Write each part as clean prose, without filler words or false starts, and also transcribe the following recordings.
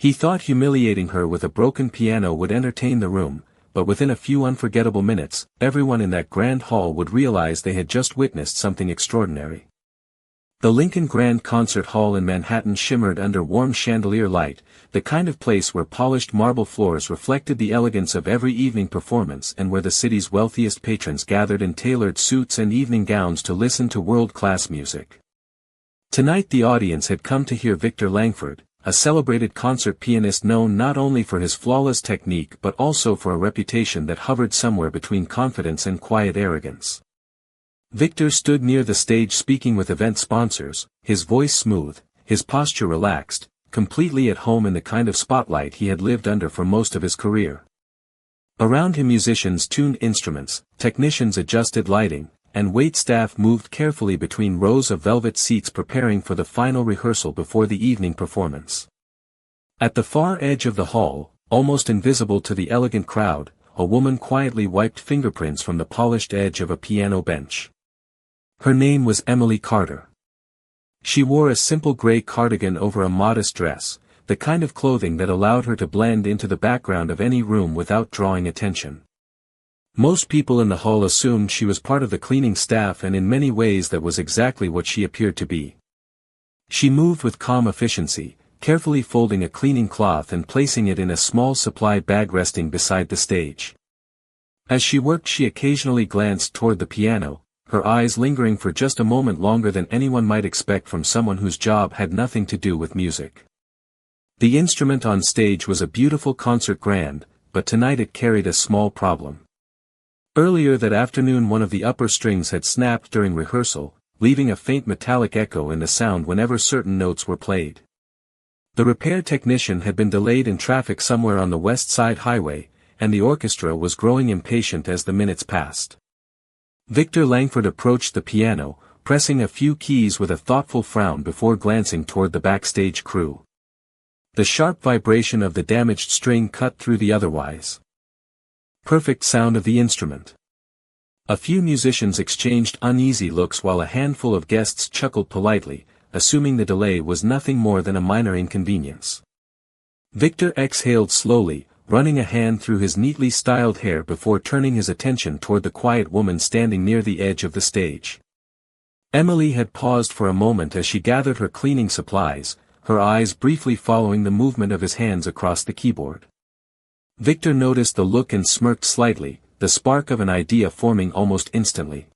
He thought humiliating her with a broken piano would entertain the room, but within a few unforgettable minutes, everyone in that grand hall would realize they had just witnessed something extraordinary. The Lincoln Grand Concert Hall in Manhattan shimmered under warm chandelier light, the kind of place where polished marble floors reflected the elegance of every evening performance and where the city's wealthiest patrons gathered in tailored suits and evening gowns to listen to world-class music. Tonight the audience had come to hear Victor Langford, a celebrated concert pianist known not only for his flawless technique but also for a reputation that hovered somewhere between confidence and quiet arrogance. Victor stood near the stage speaking with event sponsors, his voice smooth, his posture relaxed, completely at home in the kind of spotlight he had lived under for most of his career. Around him musicians tuned instruments, technicians adjusted lighting, and wait staff moved carefully between rows of velvet seats preparing for the final rehearsal before the evening performance. At the far edge of the hall, almost invisible to the elegant crowd, a woman quietly wiped fingerprints from the polished edge of a piano bench. Her name was Emily Carter. She wore a simple gray cardigan over a modest dress, the kind of clothing that allowed her to blend into the background of any room without drawing attention. Most people in the hall assumed she was part of the cleaning staff, and in many ways that was exactly what she appeared to be. She moved with calm efficiency, carefully folding a cleaning cloth and placing it in a small supply bag resting beside the stage. As she worked, she occasionally glanced toward the piano, her eyes lingering for just a moment longer than anyone might expect from someone whose job had nothing to do with music. The instrument on stage was a beautiful concert grand, but tonight it carried a small problem. Earlier that afternoon one of the upper strings had snapped during rehearsal, leaving a faint metallic echo in the sound whenever certain notes were played. The repair technician had been delayed in traffic somewhere on the West Side Highway, and the orchestra was growing impatient as the minutes passed. Victor Langford approached the piano, pressing a few keys with a thoughtful frown before glancing toward the backstage crew. The sharp vibration of the damaged string cut through the otherwise perfect sound of the instrument. A few musicians exchanged uneasy looks while a handful of guests chuckled politely, assuming the delay was nothing more than a minor inconvenience. Victor exhaled slowly, running a hand through his neatly styled hair before turning his attention toward the quiet woman standing near the edge of the stage. Emily had paused for a moment as she gathered her cleaning supplies, her eyes briefly following the movement of his hands across the keyboard. Victor noticed the look and smirked slightly, the spark of an idea forming almost instantly.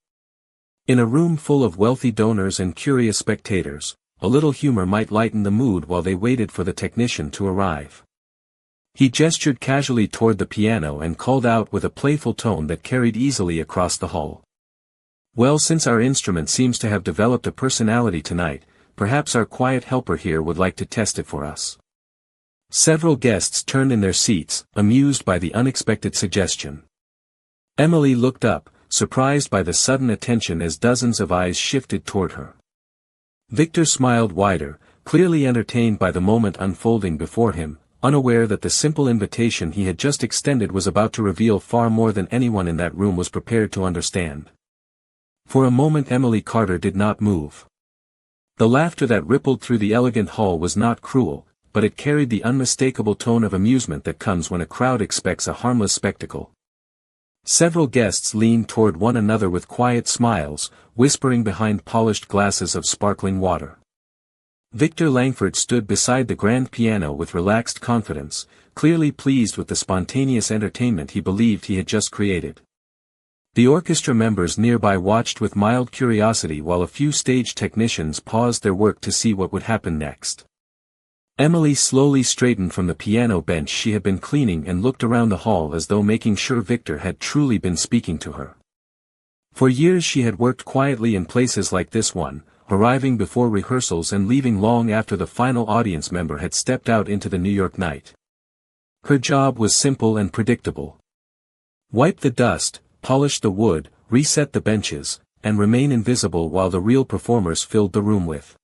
In a room full of wealthy donors and curious spectators, a little humor might lighten the mood while they waited for the technician to arrive. He gestured casually toward the piano and called out with a playful tone that carried easily across the hall. "Well, since our instrument seems to have developed a personality tonight, perhaps our quiet helper here would like to test it for us." Several guests turned in their seats, amused by the unexpected suggestion. Emily looked up, surprised by the sudden attention as dozens of eyes shifted toward her. Victor smiled wider, clearly entertained by the moment unfolding before him, unaware that the simple invitation he had just extended was about to reveal far more than anyone in that room was prepared to understand. For a moment Emily Carter did not move. The laughter that rippled through the elegant hall was not cruel, but it carried the unmistakable tone of amusement that comes when a crowd expects a harmless spectacle. Several guests leaned toward one another with quiet smiles, whispering behind polished glasses of sparkling water. Victor Langford stood beside the grand piano with relaxed confidence, clearly pleased with the spontaneous entertainment he believed he had just created. The orchestra members nearby watched with mild curiosity while a few stage technicians paused their work to see what would happen next. Emily slowly straightened from the piano bench she had been cleaning and looked around the hall as though making sure Victor had truly been speaking to her. For years she had worked quietly in places like this one, arriving before rehearsals and leaving long after the final audience member had stepped out into the New York night. Her job was simple and predictable. Wipe the dust, polish the wood, reset the benches, and remain invisible while the real performers filled the room with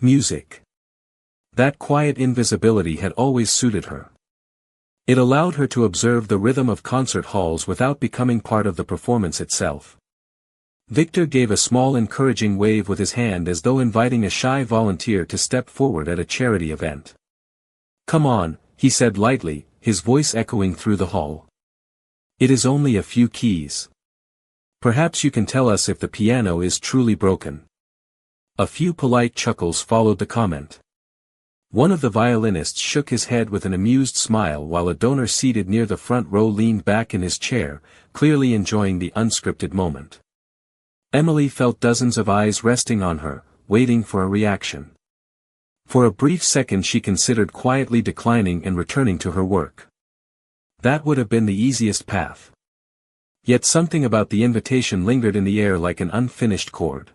music. That quiet invisibility had always suited her. It allowed her to observe the rhythm of concert halls without becoming part of the performance itself. Victor gave a small encouraging wave with his hand as though inviting a shy volunteer to step forward at a charity event. "Come on," he said lightly, his voice echoing through the hall. "It is only a few keys. Perhaps you can tell us if the piano is truly broken." A few polite chuckles followed the comment. One of the violinists shook his head with an amused smile while a donor seated near the front row leaned back in his chair, clearly enjoying the unscripted moment. Emily felt dozens of eyes resting on her, waiting for a reaction. For a brief second she considered quietly declining and returning to her work. That would have been the easiest path. Yet something about the invitation lingered in the air like an unfinished chord.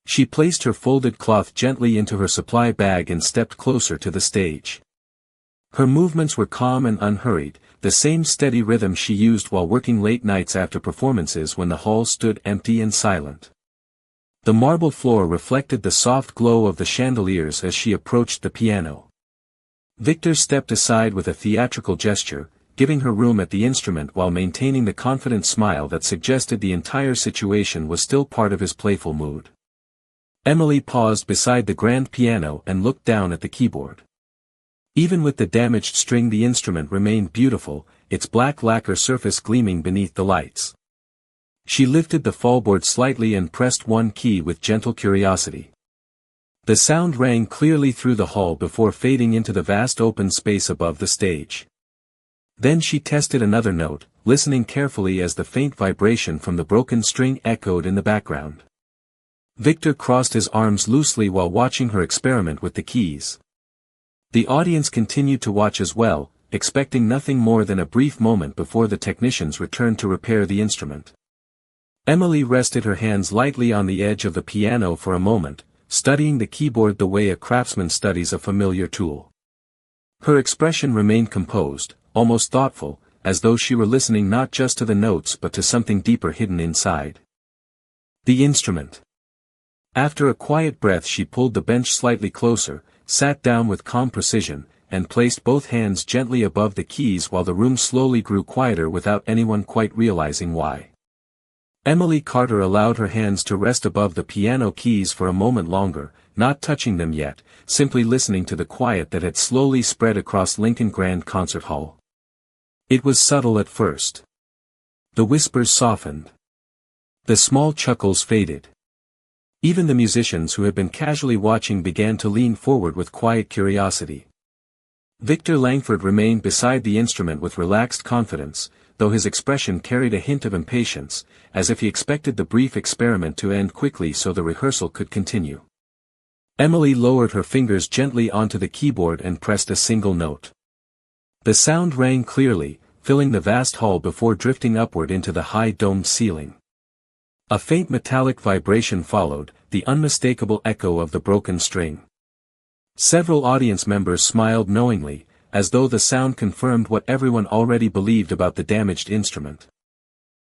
She placed her folded cloth gently into her supply bag and stepped closer to the stage. Her movements were calm and unhurried, the same steady rhythm she used while working late nights after performances when the hall stood empty and silent. The marble floor reflected the soft glow of the chandeliers as she approached the piano. Victor stepped aside with a theatrical gesture, giving her room at the instrument while maintaining the confident smile that suggested the entire situation was still part of his playful mood. Emily paused beside the grand piano and looked down at the keyboard. Even with the damaged string the instrument remained beautiful, its black lacquer surface gleaming beneath the lights. She lifted the fallboard slightly and pressed one key with gentle curiosity. The sound rang clearly through the hall before fading into the vast open space above the stage. Then she tested another note, listening carefully as the faint vibration from the broken string echoed in the background. Victor crossed his arms loosely while watching her experiment with the keys. The audience continued to watch as well, expecting nothing more than a brief moment before the technicians returned to repair the instrument. Emily rested her hands lightly on the edge of the piano for a moment, studying the keyboard the way a craftsman studies a familiar tool. Her expression remained composed, almost thoughtful, as though she were listening not just to the notes but to something deeper hidden inside. The instrument. After a quiet breath she pulled the bench slightly closer, sat down with calm precision, and placed both hands gently above the keys while the room slowly grew quieter without anyone quite realizing why. Emily Carter allowed her hands to rest above the piano keys for a moment longer, not touching them yet, simply listening to the quiet that had slowly spread across Lincoln Grand Concert Hall. It was subtle at first. The whispers softened. The small chuckles faded. Even the musicians who had been casually watching began to lean forward with quiet curiosity. Victor Langford remained beside the instrument with relaxed confidence, though his expression carried a hint of impatience, as if he expected the brief experiment to end quickly so the rehearsal could continue. Emily lowered her fingers gently onto the keyboard and pressed a single note. The sound rang clearly, filling the vast hall before drifting upward into the high domed ceiling. A faint metallic vibration followed, the unmistakable echo of the broken string. Several audience members smiled knowingly, as though the sound confirmed what everyone already believed about the damaged instrument.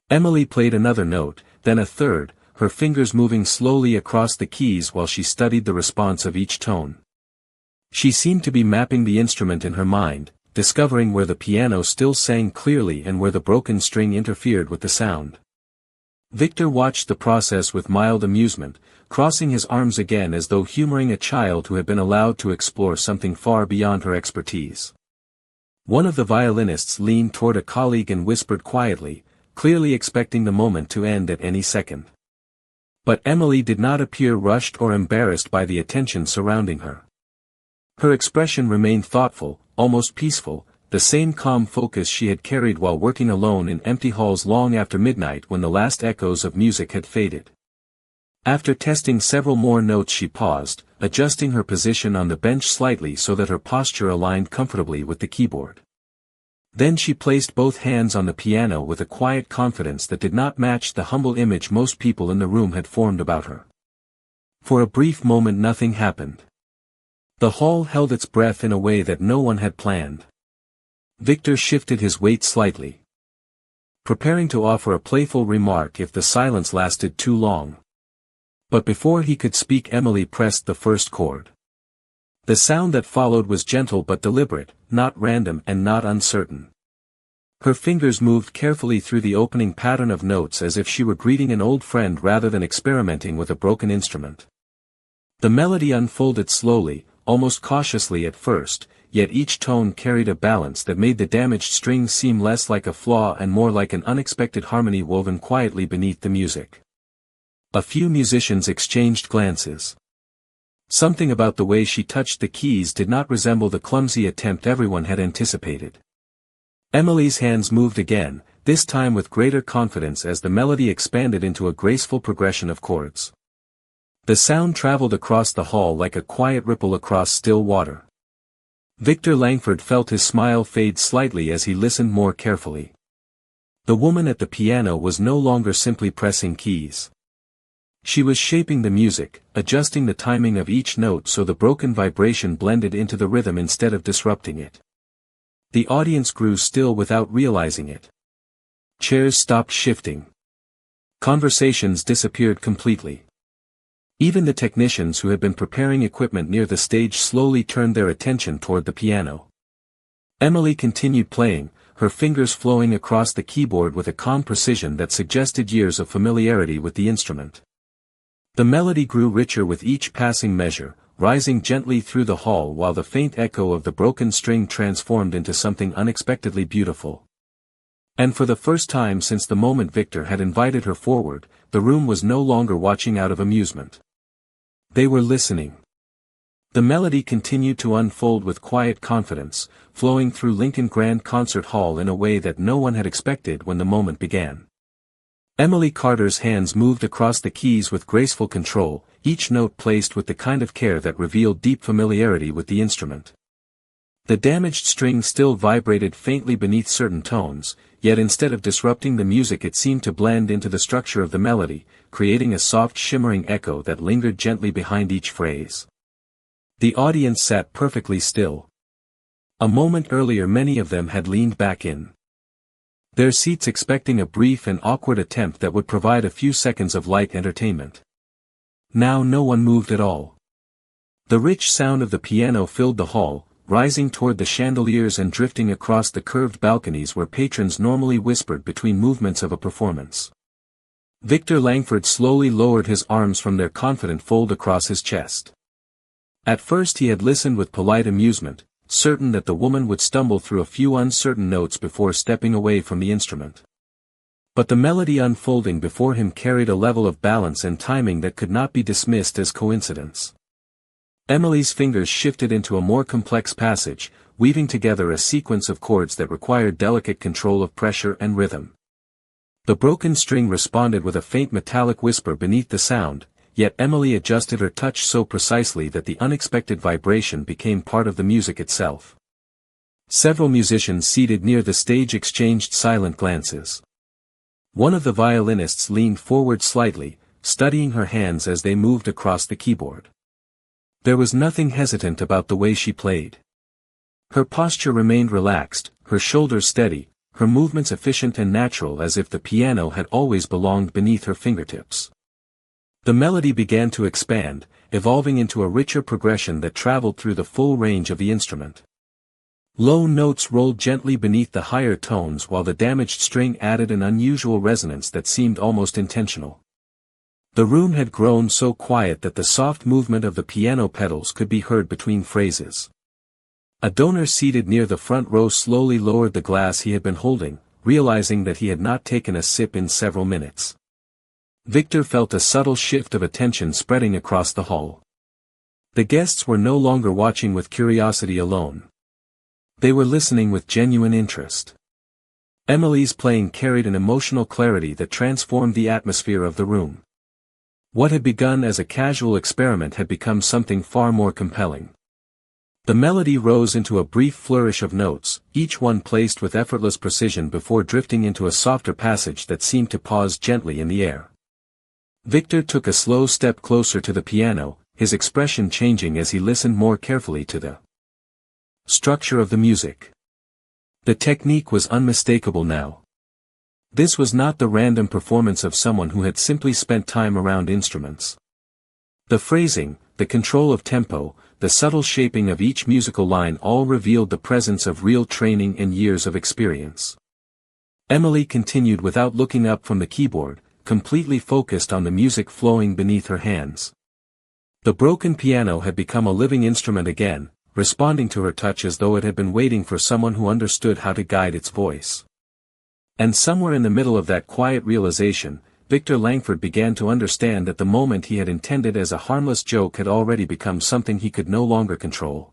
Emily played another note, then a third, her fingers moving slowly across the keys while she studied the response of each tone. She seemed to be mapping the instrument in her mind, discovering where the piano still sang clearly and where the broken string interfered with the sound. Victor watched the process with mild amusement, crossing his arms again as though humoring a child who had been allowed to explore something far beyond her expertise. One of the violinists leaned toward a colleague and whispered quietly, clearly expecting the moment to end at any second. But Emily did not appear rushed or embarrassed by the attention surrounding her. Her expression remained thoughtful, almost peaceful, the same calm focus she had carried while working alone in empty halls long after midnight when the last echoes of music had faded. After testing several more notes she paused, adjusting her position on the bench slightly so that her posture aligned comfortably with the keyboard. Then she placed both hands on the piano with a quiet confidence that did not match the humble image most people in the room had formed about her. For a brief moment nothing happened. The hall held its breath in a way that no one had planned. Victor shifted his weight slightly, preparing to offer a playful remark if the silence lasted too long. But before he could speak Emily pressed the first chord. The sound that followed was gentle but deliberate, not random and not uncertain. Her fingers moved carefully through the opening pattern of notes as if she were greeting an old friend rather than experimenting with a broken instrument. The melody unfolded slowly, almost cautiously at first, yet each tone carried a balance that made the damaged string seem less like a flaw and more like an unexpected harmony woven quietly beneath the music. A few musicians exchanged glances. Something about the way she touched the keys did not resemble the clumsy attempt everyone had anticipated. Emily's hands moved again, this time with greater confidence as the melody expanded into a graceful progression of chords. The sound traveled across the hall like a quiet ripple across still water. Victor Langford felt his smile fade slightly as he listened more carefully. The woman at the piano was no longer simply pressing keys. She was shaping the music, adjusting the timing of each note so the broken vibration blended into the rhythm instead of disrupting it. The audience grew still without realizing it. Chairs stopped shifting. Conversations disappeared completely. Even the technicians who had been preparing equipment near the stage slowly turned their attention toward the piano. Emily continued playing, her fingers flowing across the keyboard with a calm precision that suggested years of familiarity with the instrument. The melody grew richer with each passing measure, rising gently through the hall while the faint echo of the broken string transformed into something unexpectedly beautiful. And for the first time since the moment Victor had invited her forward, the room was no longer watching out of amusement. They were listening. The melody continued to unfold with quiet confidence, flowing through Lincoln Grand Concert Hall in a way that no one had expected when the moment began. Emily Carter's hands moved across the keys with graceful control, each note placed with the kind of care that revealed deep familiarity with the instrument. The damaged string still vibrated faintly beneath certain tones, yet instead of disrupting the music it seemed to blend into the structure of the melody, creating a soft shimmering echo that lingered gently behind each phrase. The audience sat perfectly still. A moment earlier many of them had leaned back in their seats expecting a brief and awkward attempt that would provide a few seconds of light entertainment. Now no one moved at all. The rich sound of the piano filled the hall, rising toward the chandeliers and drifting across the curved balconies where patrons normally whispered between movements of a performance. Victor Langford slowly lowered his arms from their confident fold across his chest. At first he had listened with polite amusement, certain that the woman would stumble through a few uncertain notes before stepping away from the instrument. But the melody unfolding before him carried a level of balance and timing that could not be dismissed as coincidence. Emily's fingers shifted into a more complex passage, weaving together a sequence of chords that required delicate control of pressure and rhythm. The broken string responded with a faint metallic whisper beneath the sound, yet Emily adjusted her touch so precisely that the unexpected vibration became part of the music itself. Several musicians seated near the stage exchanged silent glances. One of the violinists leaned forward slightly, studying her hands as they moved across the keyboard. There was nothing hesitant about the way she played. Her posture remained relaxed, her shoulders steady, her movements efficient and natural as if the piano had always belonged beneath her fingertips. The melody began to expand, evolving into a richer progression that traveled through the full range of the instrument. Low notes rolled gently beneath the higher tones while the damaged string added an unusual resonance that seemed almost intentional. The room had grown so quiet that the soft movement of the piano pedals could be heard between phrases. A donor seated near the front row slowly lowered the glass he had been holding, realizing that he had not taken a sip in several minutes. Victor felt a subtle shift of attention spreading across the hall. The guests were no longer watching with curiosity alone. They were listening with genuine interest. Emily's playing carried an emotional clarity that transformed the atmosphere of the room. What had begun as a casual experiment had become something far more compelling. The melody rose into a brief flourish of notes, each one placed with effortless precision before drifting into a softer passage that seemed to pause gently in the air. Victor took a slow step closer to the piano, his expression changing as he listened more carefully to the structure of the music. The technique was unmistakable now. This was not the random performance of someone who had simply spent time around instruments. The phrasing, the control of tempo, the subtle shaping of each musical line all revealed the presence of real training and years of experience. Emily continued without looking up from the keyboard, completely focused on the music flowing beneath her hands. The broken piano had become a living instrument again, responding to her touch as though it had been waiting for someone who understood how to guide its voice. And somewhere in the middle of that quiet realization, Victor Langford began to understand that the moment he had intended as a harmless joke had already become something he could no longer control.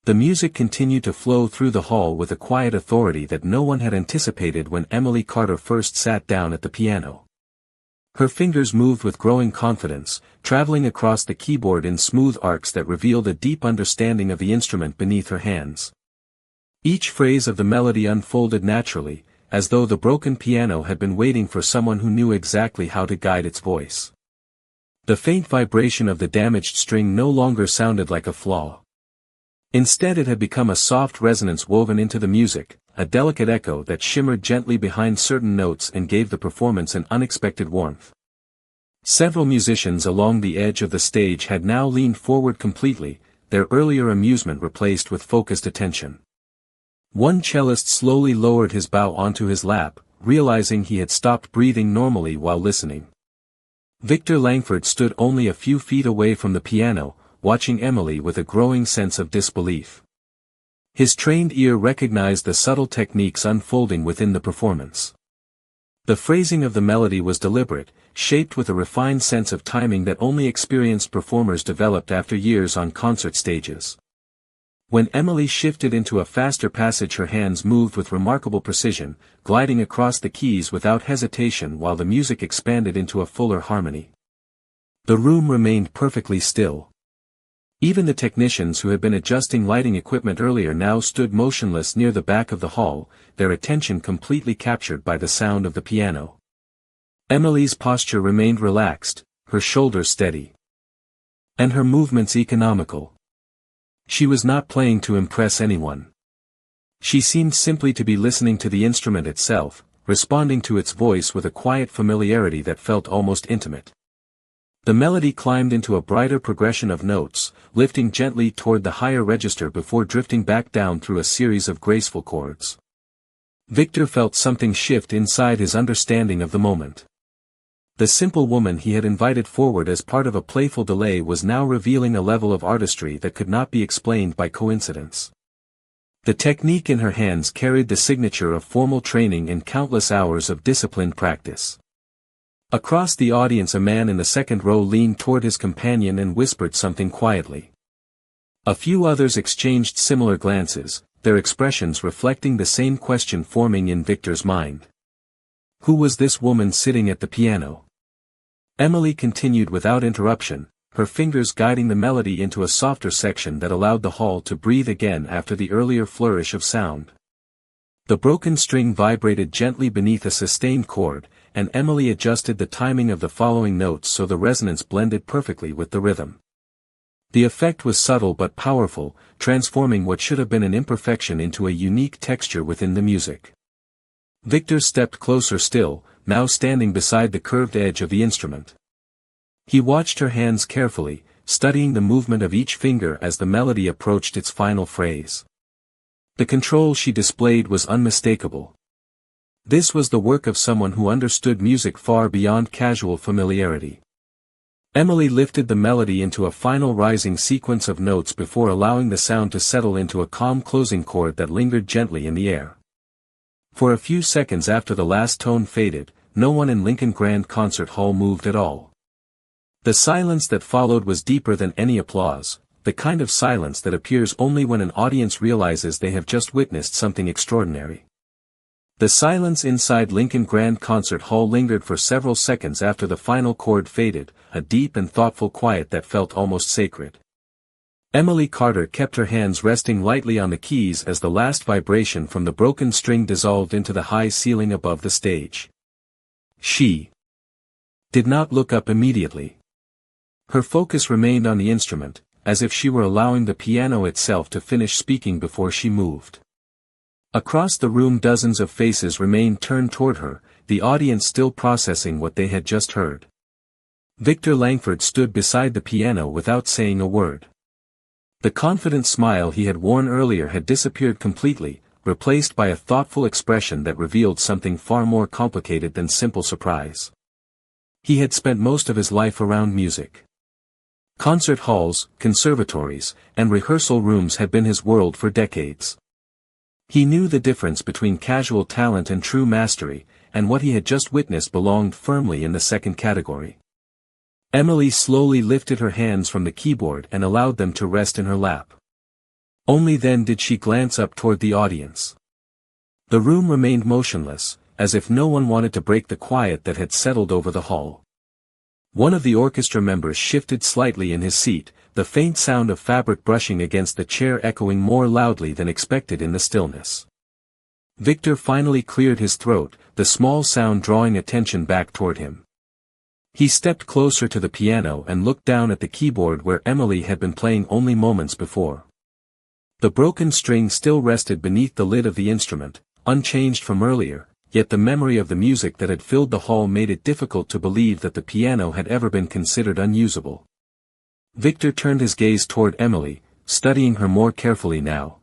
The music continued to flow through the hall with a quiet authority that no one had anticipated when Emily Carter first sat down at the piano. Her fingers moved with growing confidence, traveling across the keyboard in smooth arcs that revealed a deep understanding of the instrument beneath her hands. Each phrase of the melody unfolded naturally, as though the broken piano had been waiting for someone who knew exactly how to guide its voice. The faint vibration of the damaged string no longer sounded like a flaw. Instead it had become a soft resonance woven into the music, a delicate echo that shimmered gently behind certain notes and gave the performance an unexpected warmth. Several musicians along the edge of the stage had now leaned forward completely, their earlier amusement replaced with focused attention. One cellist slowly lowered his bow onto his lap, realizing he had stopped breathing normally while listening. Victor Langford stood only a few feet away from the piano, watching Emily with a growing sense of disbelief. His trained ear recognized the subtle techniques unfolding within the performance. The phrasing of the melody was deliberate, shaped with a refined sense of timing that only experienced performers developed after years on concert stages. When Emily shifted into a faster passage, her hands moved with remarkable precision, gliding across the keys without hesitation while the music expanded into a fuller harmony. The room remained perfectly still. Even the technicians who had been adjusting lighting equipment earlier now stood motionless near the back of the hall, their attention completely captured by the sound of the piano. Emily's posture remained relaxed, her shoulders steady, and her movements economical. She was not playing to impress anyone. She seemed simply to be listening to the instrument itself, responding to its voice with a quiet familiarity that felt almost intimate. The melody climbed into a brighter progression of notes, lifting gently toward the higher register before drifting back down through a series of graceful chords. Victor felt something shift inside his understanding of the moment. The simple woman he had invited forward as part of a playful delay was now revealing a level of artistry that could not be explained by coincidence. The technique in her hands carried the signature of formal training and countless hours of disciplined practice. Across the audience, a man in the second row leaned toward his companion and whispered something quietly. A few others exchanged similar glances, their expressions reflecting the same question forming in Victor's mind. Who was this woman sitting at the piano? Emily continued without interruption, her fingers guiding the melody into a softer section that allowed the hall to breathe again after the earlier flourish of sound. The broken string vibrated gently beneath a sustained chord, and Emily adjusted the timing of the following notes so the resonance blended perfectly with the rhythm. The effect was subtle but powerful, transforming what should have been an imperfection into a unique texture within the music. Victor stepped closer still, now standing beside the curved edge of the instrument. He watched her hands carefully, studying the movement of each finger as the melody approached its final phrase. The control she displayed was unmistakable. This was the work of someone who understood music far beyond casual familiarity. Emily lifted the melody into a final rising sequence of notes before allowing the sound to settle into a calm closing chord that lingered gently in the air. For a few seconds after the last tone faded, no one in Lincoln Grand Concert Hall moved at all. The silence that followed was deeper than any applause, the kind of silence that appears only when an audience realizes they have just witnessed something extraordinary. The silence inside Lincoln Grand Concert Hall lingered for several seconds after the final chord faded, a deep and thoughtful quiet that felt almost sacred. Emily Carter kept her hands resting lightly on the keys as the last vibration from the broken string dissolved into the high ceiling above the stage. She did not look up immediately. Her focus remained on the instrument, as if she were allowing the piano itself to finish speaking before she moved. Across the room dozens of faces remained turned toward her, the audience still processing what they had just heard. Victor Langford stood beside the piano without saying a word. The confident smile he had worn earlier had disappeared completely, replaced by a thoughtful expression that revealed something far more complicated than simple surprise. He had spent most of his life around music. Concert halls, conservatories, and rehearsal rooms had been his world for decades. He knew the difference between casual talent and true mastery, and what he had just witnessed belonged firmly in the second category. Emily slowly lifted her hands from the keyboard and allowed them to rest in her lap. Only then did she glance up toward the audience. The room remained motionless, as if no one wanted to break the quiet that had settled over the hall. One of the orchestra members shifted slightly in his seat, the faint sound of fabric brushing against the chair echoing more loudly than expected in the stillness. Victor finally cleared his throat, the small sound drawing attention back toward him. He stepped closer to the piano and looked down at the keyboard where Emily had been playing only moments before. The broken string still rested beneath the lid of the instrument, unchanged from earlier, yet the memory of the music that had filled the hall made it difficult to believe that the piano had ever been considered unusable. Victor turned his gaze toward Emily, studying her more carefully now.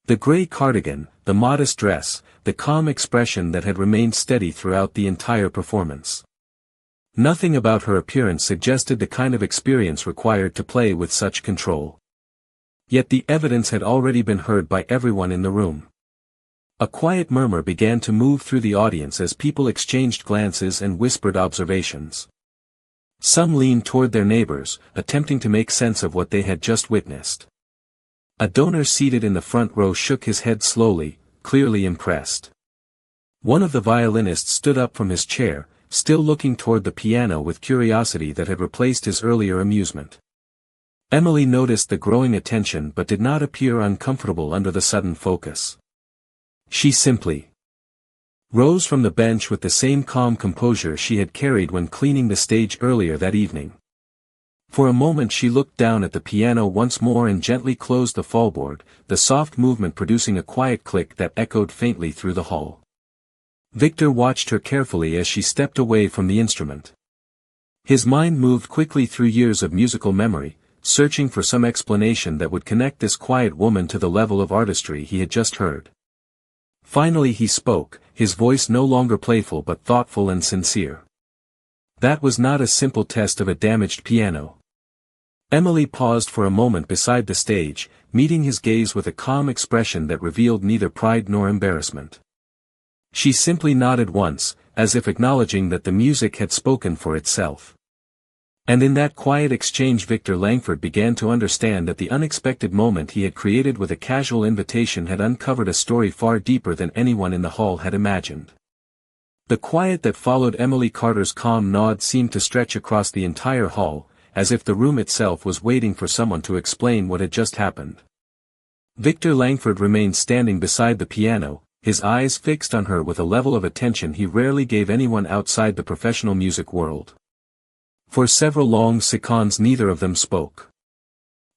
The gray cardigan, the modest dress, the calm expression that had remained steady throughout the entire performance. Nothing about her appearance suggested the kind of experience required to play with such control. Yet the evidence had already been heard by everyone in the room. A quiet murmur began to move through the audience as people exchanged glances and whispered observations. Some leaned toward their neighbors, attempting to make sense of what they had just witnessed. A donor seated in the front row shook his head slowly, clearly impressed. One of the violinists stood up from his chair, still looking toward the piano with curiosity that had replaced his earlier amusement. Emily noticed the growing attention but did not appear uncomfortable under the sudden focus. She simply rose from the bench with the same calm composure she had carried when cleaning the stage earlier that evening. For a moment she looked down at the piano once more and gently closed the fallboard, the soft movement producing a quiet click that echoed faintly through the hall. Victor watched her carefully as she stepped away from the instrument. His mind moved quickly through years of musical memory, searching for some explanation that would connect this quiet woman to the level of artistry he had just heard. Finally he spoke, his voice no longer playful but thoughtful and sincere. That was not a simple test of a damaged piano. Emily paused for a moment beside the stage, meeting his gaze with a calm expression that revealed neither pride nor embarrassment. She simply nodded once, as if acknowledging that the music had spoken for itself. And in that quiet exchange Victor Langford began to understand that the unexpected moment he had created with a casual invitation had uncovered a story far deeper than anyone in the hall had imagined. The quiet that followed Emily Carter's calm nod seemed to stretch across the entire hall, as if the room itself was waiting for someone to explain what had just happened. Victor Langford remained standing beside the piano, his eyes fixed on her with a level of attention he rarely gave anyone outside the professional music world. For several long seconds neither of them spoke.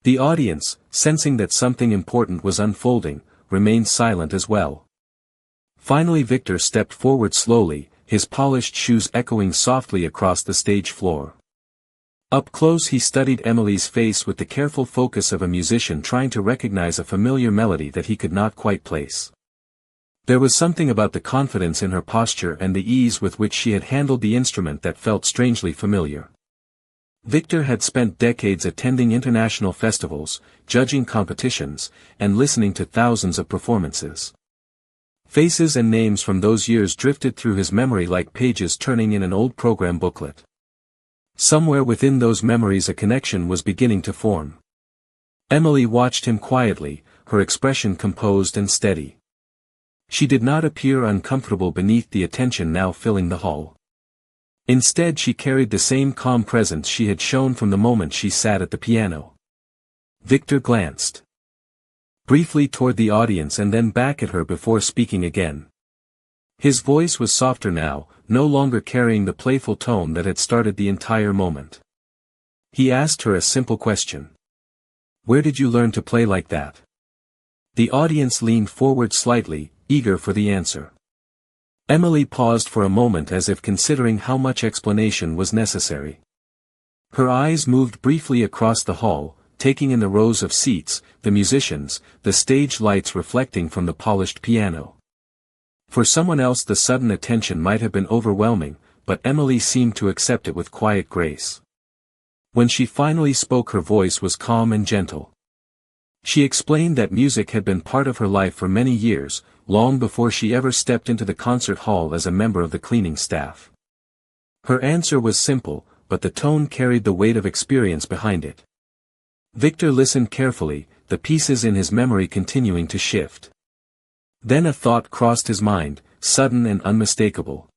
The audience, sensing that something important was unfolding, remained silent as well. Finally Victor stepped forward slowly, his polished shoes echoing softly across the stage floor. Up close he studied Emily's face with the careful focus of a musician trying to recognize a familiar melody that he could not quite place. There was something about the confidence in her posture and the ease with which she had handled the instrument that felt strangely familiar. Victor had spent decades attending international festivals, judging competitions, and listening to thousands of performances. Faces and names from those years drifted through his memory like pages turning in an old program booklet. Somewhere within those memories a connection was beginning to form. Emily watched him quietly, her expression composed and steady. She did not appear uncomfortable beneath the attention now filling the hall. Instead she carried the same calm presence she had shown from the moment she sat at the piano. Victor glanced briefly toward the audience and then back at her before speaking again. His voice was softer now, no longer carrying the playful tone that had started the entire moment. He asked her a simple question. "Where did you learn to play like that?" The audience leaned forward slightly, eager for the answer. Emily paused for a moment as if considering how much explanation was necessary. Her eyes moved briefly across the hall, taking in the rows of seats, the musicians, the stage lights reflecting from the polished piano. For someone else the sudden attention might have been overwhelming, but Emily seemed to accept it with quiet grace. When she finally spoke, her voice was calm and gentle. She explained that music had been part of her life for many years, long before she ever stepped into the concert hall as a member of the cleaning staff. Her answer was simple, but the tone carried the weight of experience behind it. Victor listened carefully, the pieces in his memory continuing to shift. Then a thought crossed his mind, sudden and unmistakable.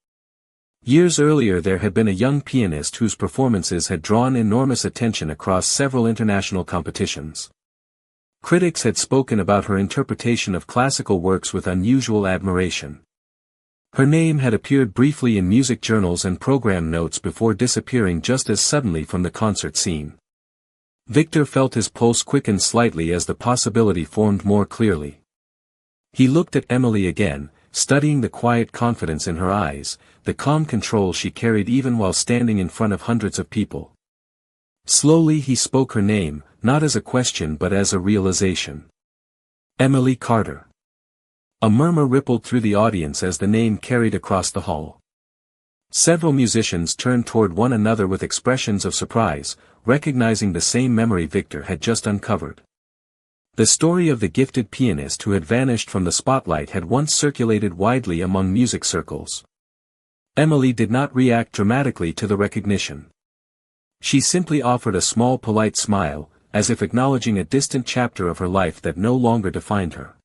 Years earlier there had been a young pianist whose performances had drawn enormous attention across several international competitions. Critics had spoken about her interpretation of classical works with unusual admiration. Her name had appeared briefly in music journals and program notes before disappearing just as suddenly from the concert scene. Victor felt his pulse quicken slightly as the possibility formed more clearly. He looked at Emily again, studying the quiet confidence in her eyes, the calm control she carried even while standing in front of hundreds of people. Slowly he spoke her name, not as a question but as a realization. Emily Carter. A murmur rippled through the audience as the name carried across the hall. Several musicians turned toward one another with expressions of surprise, recognizing the same memory Victor had just uncovered. The story of the gifted pianist who had vanished from the spotlight had once circulated widely among music circles. Emily did not react dramatically to the recognition. She simply offered a small polite smile, as if acknowledging a distant chapter of her life that no longer defined her.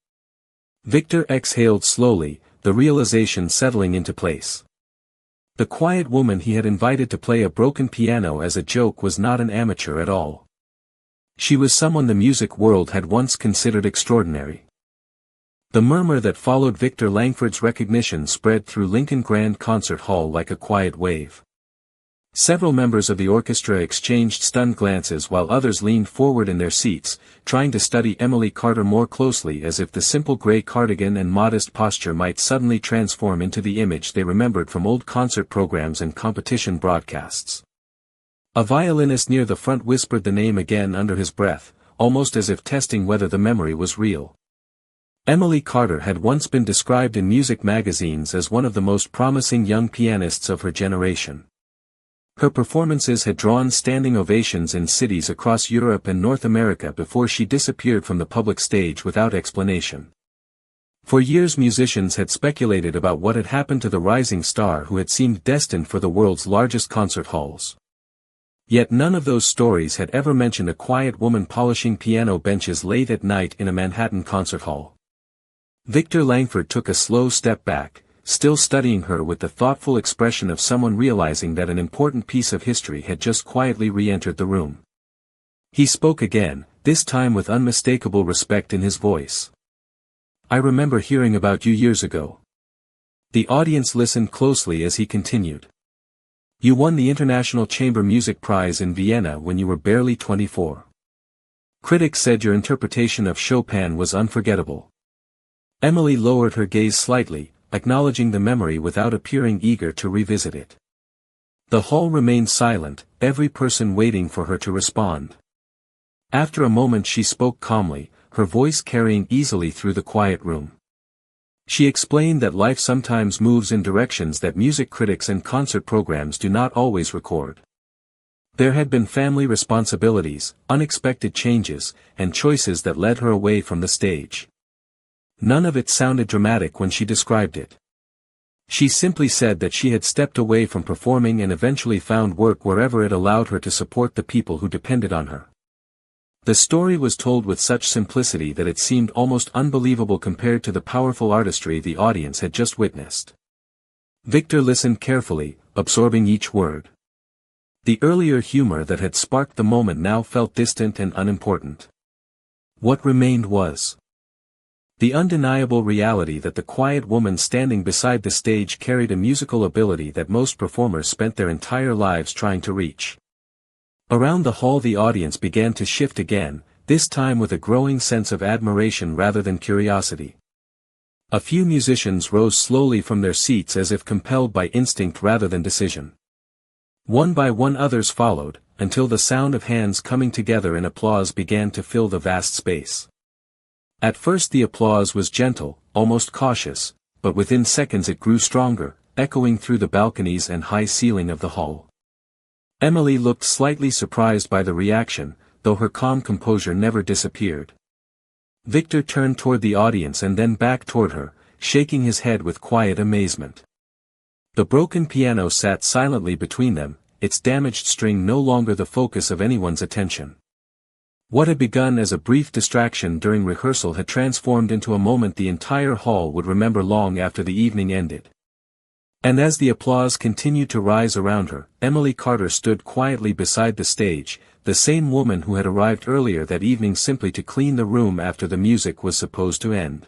Victor exhaled slowly, the realization settling into place. The quiet woman he had invited to play a broken piano as a joke was not an amateur at all. She was someone the music world had once considered extraordinary. The murmur that followed Victor Langford's recognition spread through Lincoln Grand Concert Hall like a quiet wave. Several members of the orchestra exchanged stunned glances while others leaned forward in their seats, trying to study Emily Carter more closely as if the simple gray cardigan and modest posture might suddenly transform into the image they remembered from old concert programs and competition broadcasts. A violinist near the front whispered the name again under his breath, almost as if testing whether the memory was real. Emily Carter had once been described in music magazines as one of the most promising young pianists of her generation. Her performances had drawn standing ovations in cities across Europe and North America before she disappeared from the public stage without explanation. For years musicians had speculated about what had happened to the rising star who had seemed destined for the world's largest concert halls. Yet none of those stories had ever mentioned a quiet woman polishing piano benches late at night in a Manhattan concert hall. Victor Langford took a slow step back, still studying her with the thoughtful expression of someone realizing that an important piece of history had just quietly re-entered the room. He spoke again, this time with unmistakable respect in his voice. "I remember hearing about you years ago." The audience listened closely as he continued. "You won the International Chamber Music Prize in Vienna when you were barely 24. Critics said your interpretation of Chopin was unforgettable." Emily lowered her gaze slightly, acknowledging the memory without appearing eager to revisit it. The hall remained silent, every person waiting for her to respond. After a moment she spoke calmly, her voice carrying easily through the quiet room. She explained that life sometimes moves in directions that music critics and concert programs do not always record. There had been family responsibilities, unexpected changes, and choices that led her away from the stage. None of it sounded dramatic when she described it. She simply said that she had stepped away from performing and eventually found work wherever it allowed her to support the people who depended on her. The story was told with such simplicity that it seemed almost unbelievable compared to the powerful artistry the audience had just witnessed. Victor listened carefully, absorbing each word. The earlier humor that had sparked the moment now felt distant and unimportant. What remained was the undeniable reality that the quiet woman standing beside the stage carried a musical ability that most performers spent their entire lives trying to reach. Around the hall the audience began to shift again, this time with a growing sense of admiration rather than curiosity. A few musicians rose slowly from their seats as if compelled by instinct rather than decision. One by one others followed, until the sound of hands coming together in applause began to fill the vast space. At first the applause was gentle, almost cautious, but within seconds it grew stronger, echoing through the balconies and high ceiling of the hall. Emily looked slightly surprised by the reaction, though her calm composure never disappeared. Victor turned toward the audience and then back toward her, shaking his head with quiet amazement. The broken piano sat silently between them, its damaged string no longer the focus of anyone's attention. What had begun as a brief distraction during rehearsal had transformed into a moment the entire hall would remember long after the evening ended. And as the applause continued to rise around her, Emily Carter stood quietly beside the stage, the same woman who had arrived earlier that evening simply to clean the room after the music was supposed to end.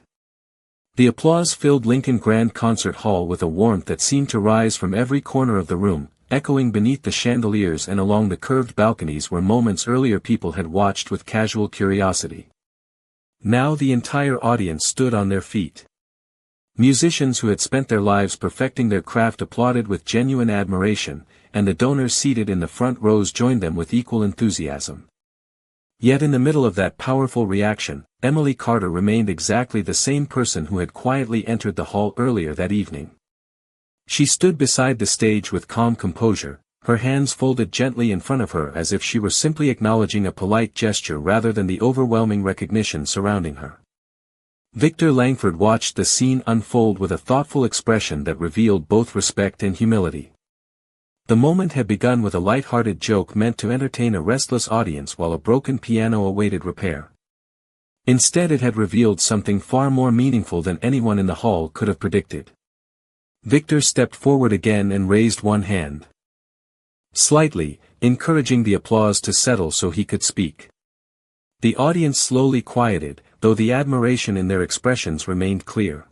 The applause filled Lincoln Grand Concert Hall with a warmth that seemed to rise from every corner of the room, echoing beneath the chandeliers and along the curved balconies where moments earlier people had watched with casual curiosity. Now the entire audience stood on their feet. Musicians who had spent their lives perfecting their craft applauded with genuine admiration, and the donors seated in the front rows joined them with equal enthusiasm. Yet in the middle of that powerful reaction, Emily Carter remained exactly the same person who had quietly entered the hall earlier that evening. She stood beside the stage with calm composure, her hands folded gently in front of her as if she were simply acknowledging a polite gesture rather than the overwhelming recognition surrounding her. Victor Langford watched the scene unfold with a thoughtful expression that revealed both respect and humility. The moment had begun with a lighthearted joke meant to entertain a restless audience while a broken piano awaited repair. Instead it had revealed something far more meaningful than anyone in the hall could have predicted. Victor stepped forward again and raised one hand slightly, encouraging the applause to settle so he could speak. The audience slowly quieted, though the admiration in their expressions remained clear.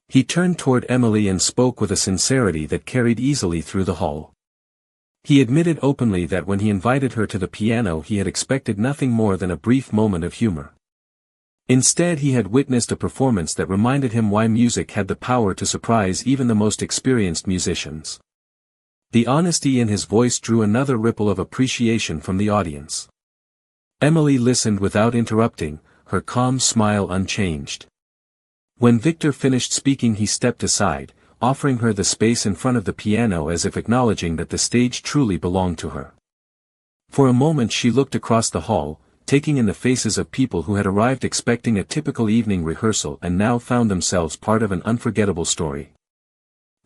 He turned toward Emily and spoke with a sincerity that carried easily through the hall. He admitted openly that when he invited her to the piano he had expected nothing more than a brief moment of humor. Instead he had witnessed a performance that reminded him why music had the power to surprise even the most experienced musicians. The honesty in his voice drew another ripple of appreciation from the audience. Emily listened without interrupting, her calm smile unchanged. When Victor finished speaking he stepped aside, offering her the space in front of the piano as if acknowledging that the stage truly belonged to her. For a moment she looked across the hall, taking in the faces of people who had arrived expecting a typical evening rehearsal and now found themselves part of an unforgettable story.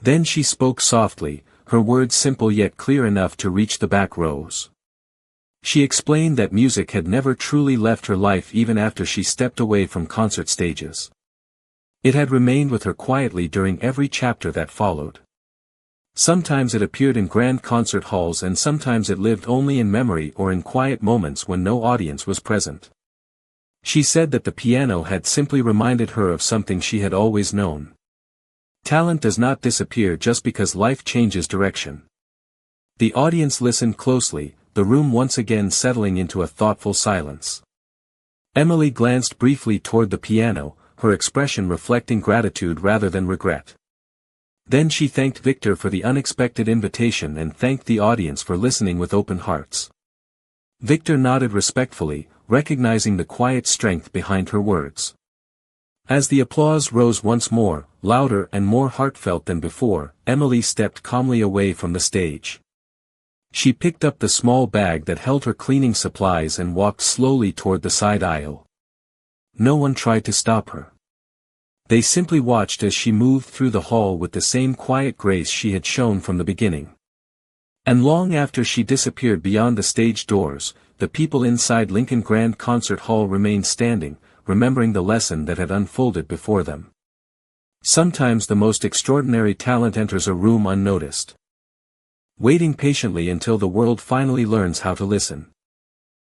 Then she spoke softly, her words simple yet clear enough to reach the back rows. She explained that music had never truly left her life even after she stepped away from concert stages. It had remained with her quietly during every chapter that followed. Sometimes it appeared in grand concert halls and sometimes it lived only in memory or in quiet moments when no audience was present. She said that the piano had simply reminded her of something she had always known. Talent does not disappear just because life changes direction. The audience listened closely, the room once again settling into a thoughtful silence. Emily glanced briefly toward the piano, her expression reflecting gratitude rather than regret. Then she thanked Victor for the unexpected invitation and thanked the audience for listening with open hearts. Victor nodded respectfully, recognizing the quiet strength behind her words. As the applause rose once more, louder and more heartfelt than before, Emily stepped calmly away from the stage. She picked up the small bag that held her cleaning supplies and walked slowly toward the side aisle. No one tried to stop her. They simply watched as she moved through the hall with the same quiet grace she had shown from the beginning. And long after she disappeared beyond the stage doors, the people inside Lincoln Grand Concert Hall remained standing, remembering the lesson that had unfolded before them. Sometimes the most extraordinary talent enters a room unnoticed, waiting patiently until the world finally learns how to listen.